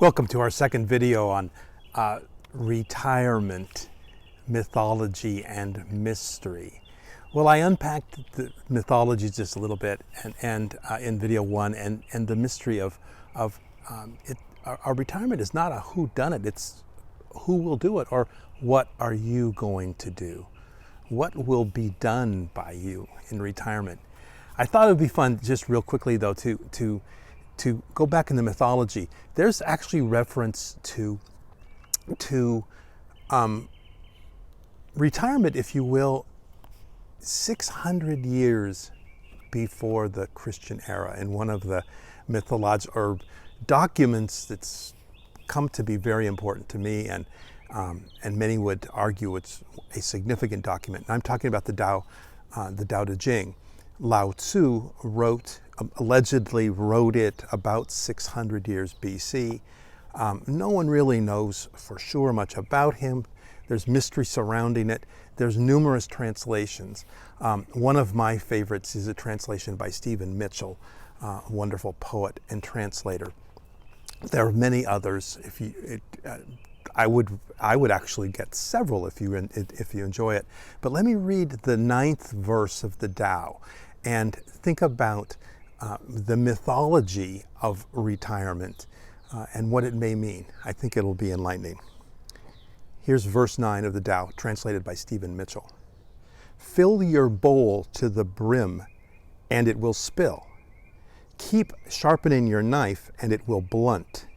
Welcome to our second video on retirement, mythology, and mystery. Well, I unpacked the mythology just a little bit and in video one, and the mystery of our retirement is not a whodunit, it's who will do it, or what are you going to do? What will be done by you in retirement? I thought it would be fun, just real quickly though, to go back in the mythology. There's actually reference to retirement, if you will, 600 years before the Christian era, in one of the mythological or documents that's come to be very important to me, and many would argue it's a significant document. And I'm talking about the Tao Te Ching. Lao Tze allegedly wrote it about 600 years BC. No one really knows for sure much about him. There's mystery surrounding it. There's numerous translations. One of my favorites is a translation by Stephen Mitchell, a wonderful poet and translator. There are many others. I would actually get several if you enjoy it. But let me read the 9th verse of the Tao and think about the mythology of retirement and what it may mean. I think it'll be enlightening. Here's verse 9 of the Tao, translated by Stephen Mitchell. Fill your bowl to the brim, and it will spill. Keep sharpening your knife, and it will blunt.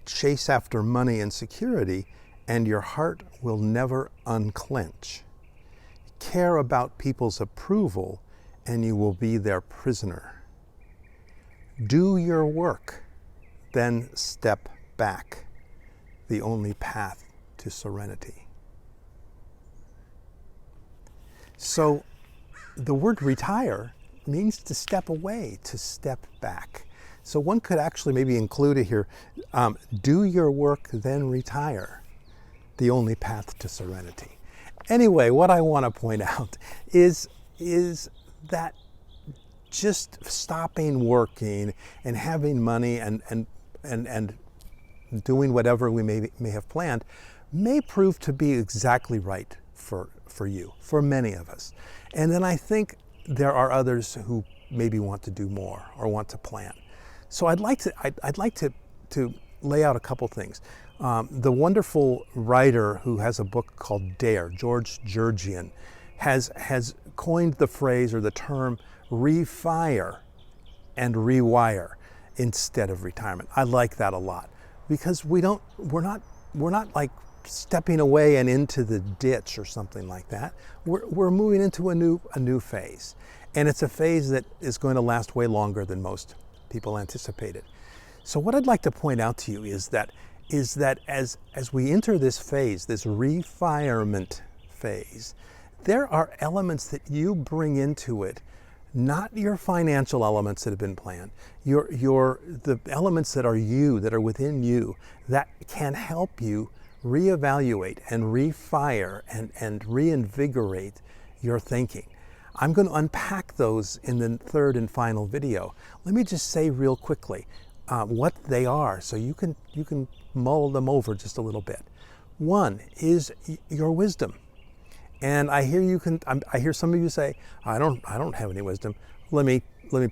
Chase after money and security, and your heart will never unclench. Care about people's approval, and you will be their prisoner. Do your work, then step back, the only path to serenity. So the word retire means to step away, to step back. So one could actually maybe include it here, do your work, then retire, the only path to serenity. Anyway, what I want to point out is that just stopping working and having money and doing whatever we may have planned may prove to be exactly right for you, for many of us. And then I think there are others who maybe want to do more or want to plan. So I'd like to lay out a couple things. The wonderful writer who has a book called Dare, George Jurgian, has coined the phrase or the term refire and rewire instead of retirement. I like that a lot, because we're not like stepping away and into the ditch or something like that. We're moving into a new phase, and it's a phase that is going to last way longer than most people anticipated. So what I'd like to point out to you is that as we enter this phase, this refirement phase, there are elements that you bring into it, not your financial elements that have been planned, the elements that are within you, that can help you reevaluate and refire and reinvigorate your thinking. I'm going to unpack those in the third and final video. Let me just say real quickly what they are, so you can mull them over just a little bit. One is your wisdom. And I hear some of you say, I don't have any wisdom. Let me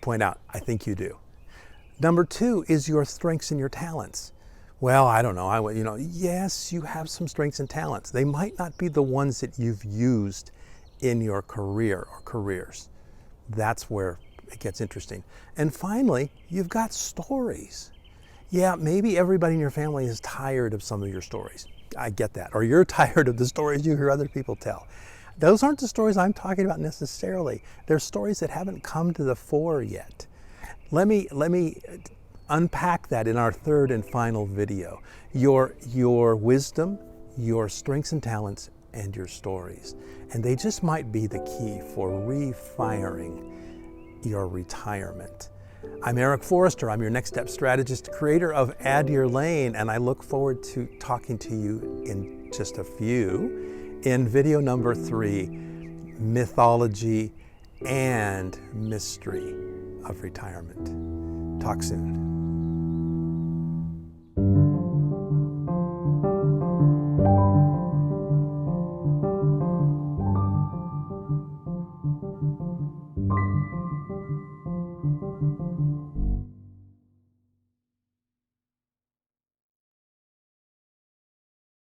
point out, I think you do. Number two is your strengths and your talents. Well, I don't know. Yes, you have some strengths and talents. They might not be the ones that you've used in your career or careers. That's where it gets interesting. And finally, you've got stories. Yeah, maybe everybody in your family is tired of some of your stories. I get that. Or you're tired of the stories you hear other people tell. Those aren't the stories I'm talking about necessarily. They're stories that haven't come to the fore yet. Let me unpack that in our third and final video. Your wisdom, your strengths and talents, and your stories. And they just might be the key for refiring your retirement. I'm Erik Forrester. I'm your Next Step Strategist, creator of Add Your Lane, and I look forward to talking to you in just a few in video number 3, Mythology and Mystery of Retirement. Talk soon.